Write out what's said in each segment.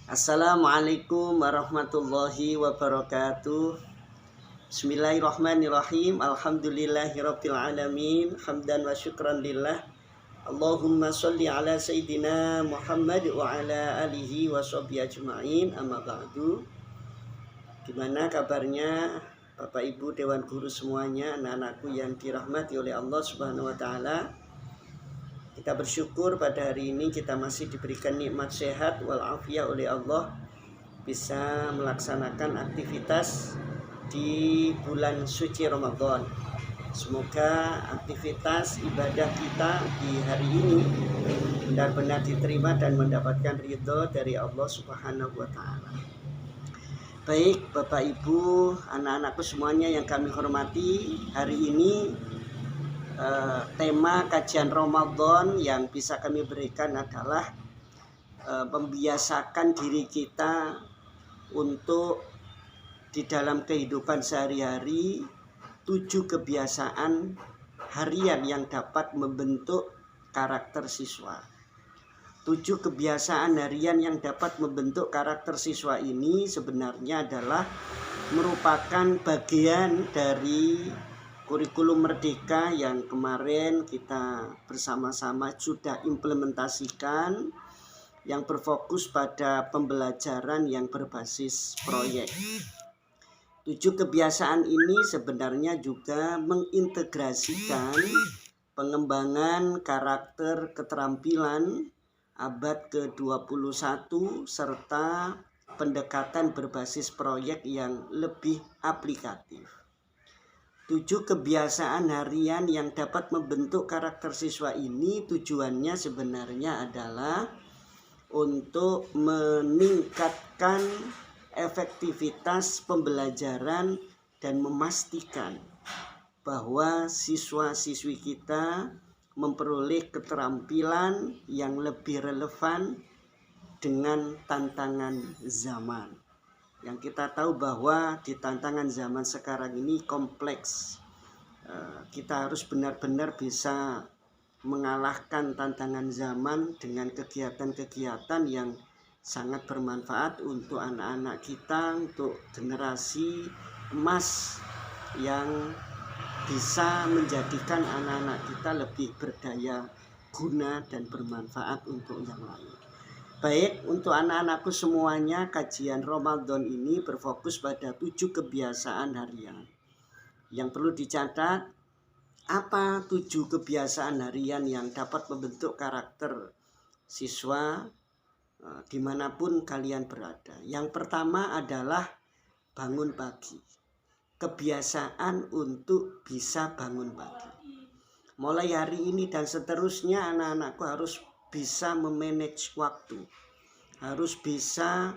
Assalamualaikum warahmatullahi wabarakatuh. Bismillahirrahmanirrahim. Alhamdulillahirabbil alamin. Hamdan wa syukran lillah. Allahumma sholli ala sayyidina Muhammad wa ala alihi wa sahbihi ajma'in. Amma ba'du. Gimana kabarnya Bapak Ibu Dewan Guru semuanya, anak-anakku yang dirahmati oleh Allah Subhanahu wa taala? Kita bersyukur pada hari ini kita masih diberikan nikmat sehat walafiat oleh Allah, bisa melaksanakan aktivitas di bulan suci Ramadan. Semoga aktivitas ibadah kita di hari ini benar-benar diterima dan mendapatkan ridho dari Allah Subhanahu wa taala. Baik Bapak Ibu, anak-anakku semuanya yang kami hormati, hari ini tema kajian Ramadan yang bisa kami berikan adalah membiasakan diri kita untuk di dalam kehidupan sehari-hari 7 kebiasaan harian yang dapat membentuk karakter siswa. 7 kebiasaan harian yang dapat membentuk karakter siswa ini sebenarnya adalah merupakan bagian dari kurikulum Merdeka yang kemarin kita bersama-sama sudah implementasikan, yang berfokus pada pembelajaran yang berbasis proyek. 7 kebiasaan ini sebenarnya juga mengintegrasikan pengembangan karakter keterampilan abad ke-21 serta pendekatan berbasis proyek yang lebih aplikatif. 7 kebiasaan harian yang dapat membentuk karakter siswa ini tujuannya sebenarnya adalah untuk meningkatkan efektivitas pembelajaran dan memastikan bahwa siswa-siswi kita memperoleh keterampilan yang lebih relevan dengan tantangan zaman. Yang kita tahu bahwa di tantangan zaman sekarang ini kompleks. Kita harus benar-benar bisa mengalahkan tantangan zaman dengan kegiatan-kegiatan yang sangat bermanfaat untuk anak-anak kita, untuk generasi emas yang bisa menjadikan anak-anak kita lebih berdaya guna dan bermanfaat untuk yang lain. Baik, untuk anak-anakku semuanya, kajian Ramadan ini berfokus pada 7 kebiasaan harian. Yang perlu dicatat, apa 7 kebiasaan harian yang dapat membentuk karakter siswa dimanapun kalian berada. Yang pertama adalah bangun pagi. Kebiasaan untuk bisa bangun pagi. Mulai hari ini dan seterusnya anak-anakku harus bisa memanage waktu, harus bisa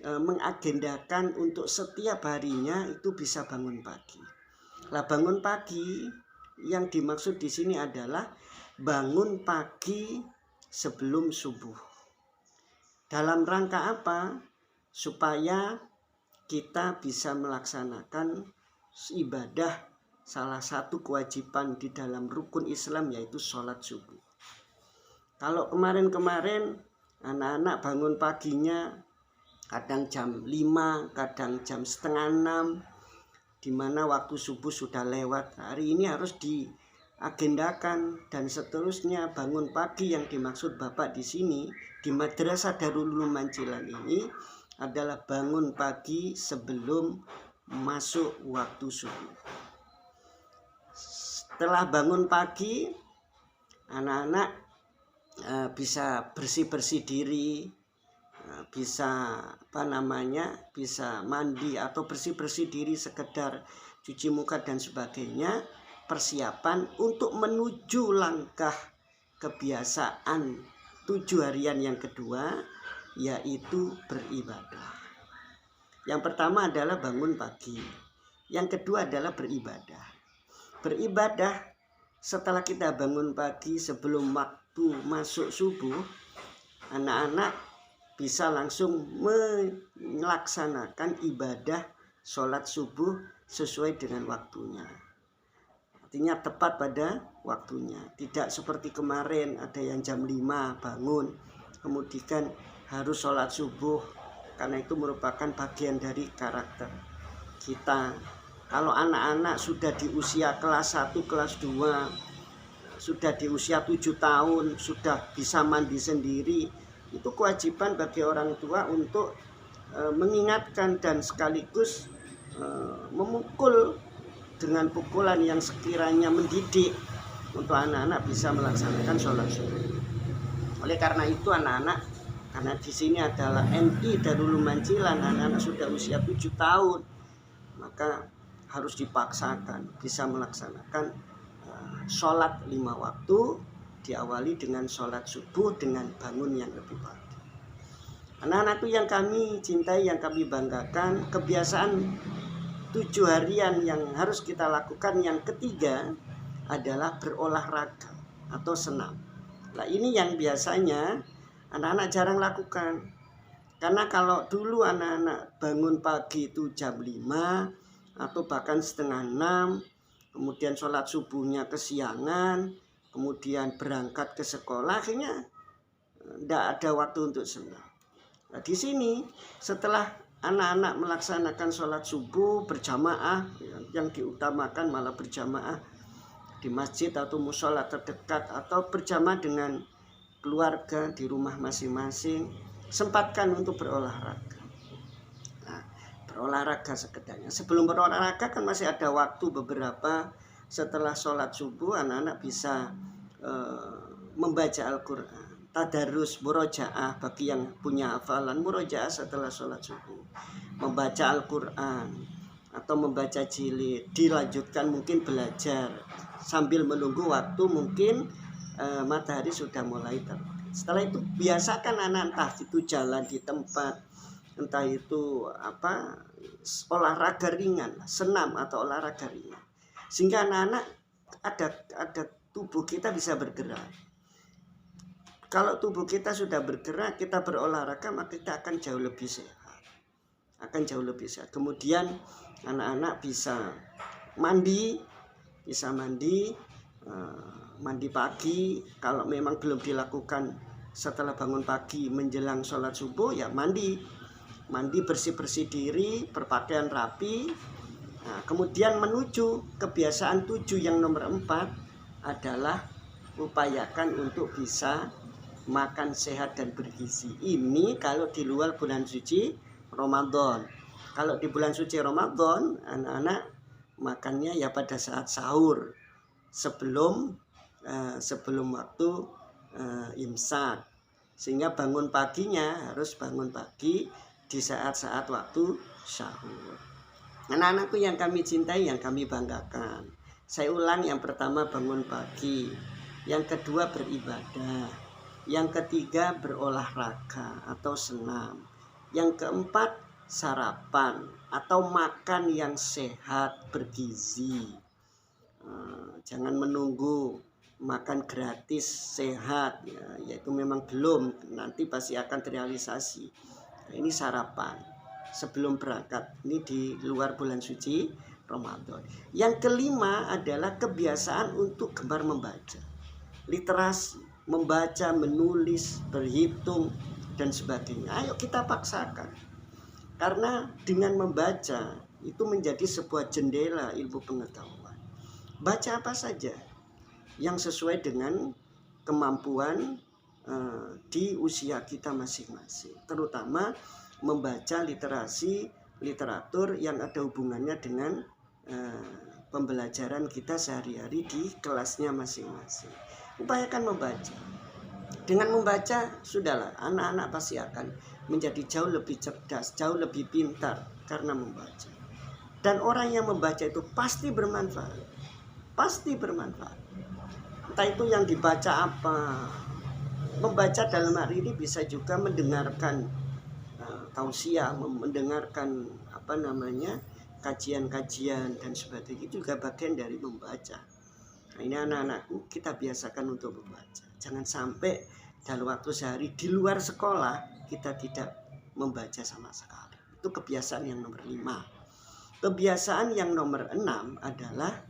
mengagendakan untuk setiap harinya itu bisa bangun pagi. Lah bangun pagi yang dimaksud di sini adalah bangun pagi sebelum subuh. Dalam rangka apa? Supaya kita bisa melaksanakan ibadah salah satu kewajiban di dalam rukun Islam yaitu sholat subuh. Kalau kemarin-kemarin anak-anak bangun paginya kadang jam 5, kadang jam setengah 6, di mana waktu subuh sudah lewat. Hari ini harus diagendakan dan seterusnya. Bangun pagi yang dimaksud Bapak di sini di Madrasah Darul Ulum Mancilan ini adalah bangun pagi sebelum masuk waktu subuh. Setelah bangun pagi, anak-anak bisa bersih-bersih diri, bisa bisa mandi atau bersih-bersih diri, sekedar cuci muka dan sebagainya, persiapan untuk menuju langkah kebiasaan 7 harian yang kedua, yaitu beribadah. Yang pertama adalah bangun pagi, yang kedua adalah beribadah. Beribadah setelah kita bangun pagi sebelum waktu masuk subuh, anak-anak bisa langsung melaksanakan ibadah sholat subuh sesuai dengan waktunya. Artinya tepat pada waktunya. Tidak seperti kemarin ada yang jam 5 bangun, kemudian harus sholat subuh karena itu merupakan bagian dari karakter kita. Kalau anak-anak sudah di usia kelas 1, kelas 2, sudah di usia 7 tahun, sudah bisa mandi sendiri, itu kewajiban bagi orang tua untuk mengingatkan dan sekaligus memukul dengan pukulan yang sekiranya mendidik untuk anak-anak bisa melaksanakan sholat subuh. Oleh karena itu anak-anak, karena di sini adalah NI Darul Mancilan, anak-anak sudah usia 7 tahun, maka harus dipaksakan bisa melaksanakan sholat 5 waktu, diawali dengan sholat subuh dengan bangun yang lebih pagi. Anak-anak itu yang kami cintai, yang kami banggakan, kebiasaan 7 harian yang harus kita lakukan yang ketiga adalah berolahraga atau senam. Nah ini yang biasanya anak-anak jarang lakukan. Karena kalau dulu anak-anak bangun pagi itu jam 5 atau bahkan setengah 6, kemudian sholat subuhnya kesiangan, kemudian berangkat ke sekolah, akhirnya tidak ada waktu untuk senam. Nah di sini setelah anak-anak melaksanakan sholat subuh berjamaah, yang diutamakan malah berjamaah di masjid atau musola terdekat atau berjamaah dengan keluarga di rumah masing-masing, sempatkan untuk berolahraga. Nah, berolahraga sekedarnya. Sebelum berolahraga kan masih ada waktu beberapa. Setelah sholat subuh anak-anak bisa membaca Al-Quran, tadarus, murojaah bagi yang punya hafalan, murojaah setelah sholat subuh, membaca Al-Quran atau membaca jilid, dilanjutkan mungkin belajar sambil menunggu waktu mungkin matahari sudah mulai terbit. Setelah itu biasakan anak entah itu jalan di tempat, entah itu olahraga ringan, senam atau olahraga ringan, sehingga anak-anak ada tubuh kita bisa bergerak. Kalau tubuh kita sudah bergerak, kita berolahraga, maka kita akan jauh lebih sehat, Kemudian anak-anak bisa mandi pagi. Kalau memang belum dilakukan setelah bangun pagi menjelang sholat subuh, ya mandi bersih-bersih diri, berpakaian rapi. Nah, kemudian menuju kebiasaan 7 yang nomor 4 adalah upayakan untuk bisa makan sehat dan bergizi. Ini kalau di luar bulan suci Ramadan. Kalau di bulan suci Ramadan, anak-anak makannya ya pada saat sahur, sebelum waktu imsak, sehingga bangun paginya harus bangun pagi di saat-saat waktu sahur. Anak-anakku yang kami cintai, yang kami banggakan, saya ulang, yang pertama bangun pagi, yang kedua beribadah, yang ketiga berolahraga atau senam, yang keempat sarapan atau makan yang sehat bergizi. Jangan menunggu makan gratis sehat, yaitu memang belum, nanti pasti akan terrealisasi. Nah, ini sarapan sebelum berangkat, ini di luar bulan suci Ramadan. Yang kelima adalah kebiasaan untuk gemar membaca, literasi, membaca, menulis, berhitung dan sebagainya. Ayo kita paksakan, karena dengan membaca itu menjadi sebuah jendela ilmu pengetahuan. Baca apa saja yang sesuai dengan kemampuan di usia kita masing-masing, terutama membaca literatur yang ada hubungannya dengan pembelajaran kita sehari-hari di kelasnya masing-masing. Upayakan membaca. Dengan membaca, sudahlah, anak-anak pasti akan menjadi jauh lebih cerdas, jauh lebih pintar karena membaca. Dan orang yang membaca itu pasti bermanfaat. Entah itu yang dibaca apa. Membaca dalam hari ini bisa juga mendengarkan tausiah, mendengarkan kajian-kajian dan sebagainya, itu juga bagian dari membaca. Nah, ini anak-anakku, kita biasakan untuk membaca. Jangan sampai dalam waktu sehari di luar sekolah kita tidak membaca sama sekali. Itu kebiasaan yang nomor 5. Kebiasaan yang nomor 6 adalah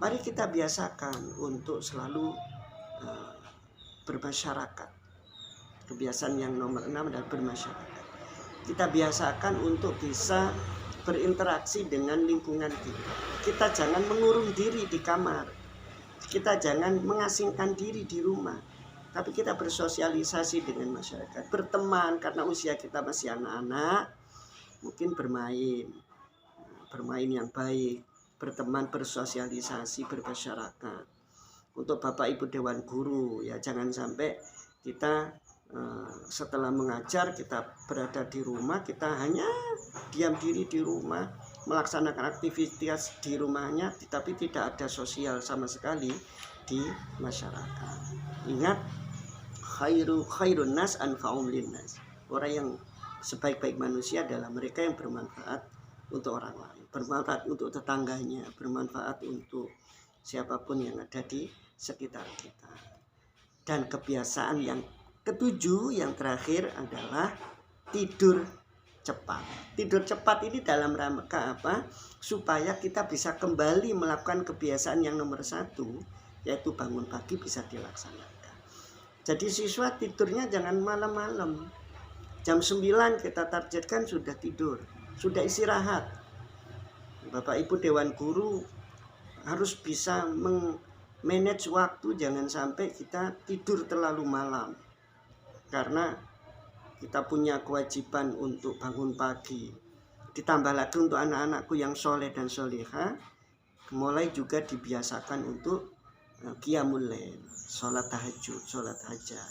mari kita biasakan untuk selalu bermasyarakat. Kebiasaan yang nomor 6 adalah bermasyarakat. Kita biasakan untuk bisa berinteraksi dengan lingkungan kita. Kita jangan mengurung diri di kamar. Kita jangan mengasingkan diri di rumah. Tapi kita bersosialisasi dengan masyarakat. Berteman karena usia kita masih anak-anak. Mungkin bermain yang baik. Berteman, bersosialisasi, bermasyarakat. Untuk Bapak Ibu Dewan Guru, ya jangan sampai kita setelah mengajar kita berada di rumah, kita hanya diam diri di rumah, melaksanakan aktivitas di rumahnya, tapi tidak ada sosial sama sekali di masyarakat. Ingat, khairun nas anfa'um linnas. Orang yang sebaik-baik manusia adalah mereka yang bermanfaat untuk orang lain, bermanfaat untuk tetangganya, bermanfaat untuk siapapun yang ada di sekitar kita. Dan kebiasaan yang ketujuh, yang terakhir adalah tidur cepat. Tidur cepat ini dalam rangka apa? Supaya kita bisa kembali melakukan kebiasaan yang nomor satu, yaitu bangun pagi bisa dilaksanakan. Jadi siswa tidurnya jangan malam-malam. Jam 9 kita targetkan sudah tidur, sudah istirahat. Bapak Ibu Dewan Guru harus bisa manage waktu, jangan sampai kita tidur terlalu malam. Karena kita punya kewajiban untuk bangun pagi. Ditambah lagi untuk anak-anakku yang soleh dan soleha, mulai juga dibiasakan untuk qiyamul lail, sholat tahajud, sholat hajat.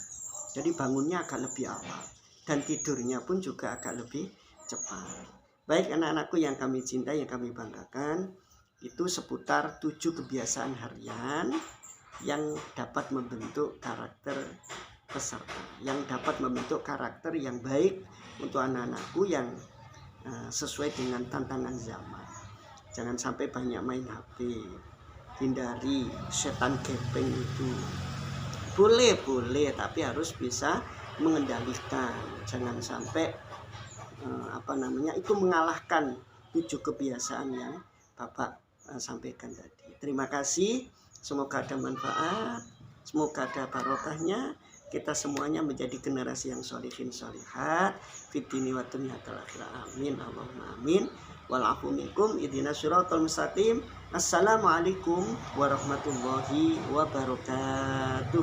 Jadi bangunnya agak lebih awal dan tidurnya pun juga agak lebih cepat. Baik anak-anakku yang kami cintai, yang kami banggakan, itu seputar 7 kebiasaan harian yang dapat membentuk karakter peserta, yang dapat membentuk karakter yang baik untuk anak-anakku yang sesuai dengan tantangan zaman. Jangan sampai banyak main HP, hindari setan gepeng itu. Boleh tapi harus bisa mengendalikan. Jangan sampai itu mengalahkan 7 kebiasaan yang Bapak sampaikan tadi. Terima kasih, semoga ada manfaat, semoga ada barokahnya. Kita semuanya menjadi generasi yang sholihin sholihat fitini wa dunya akhir. Amin Allahumma amin. Walafu minkum ihdinas siratal mustaqim. Assalamualaikum warahmatullahi wabarakatuh.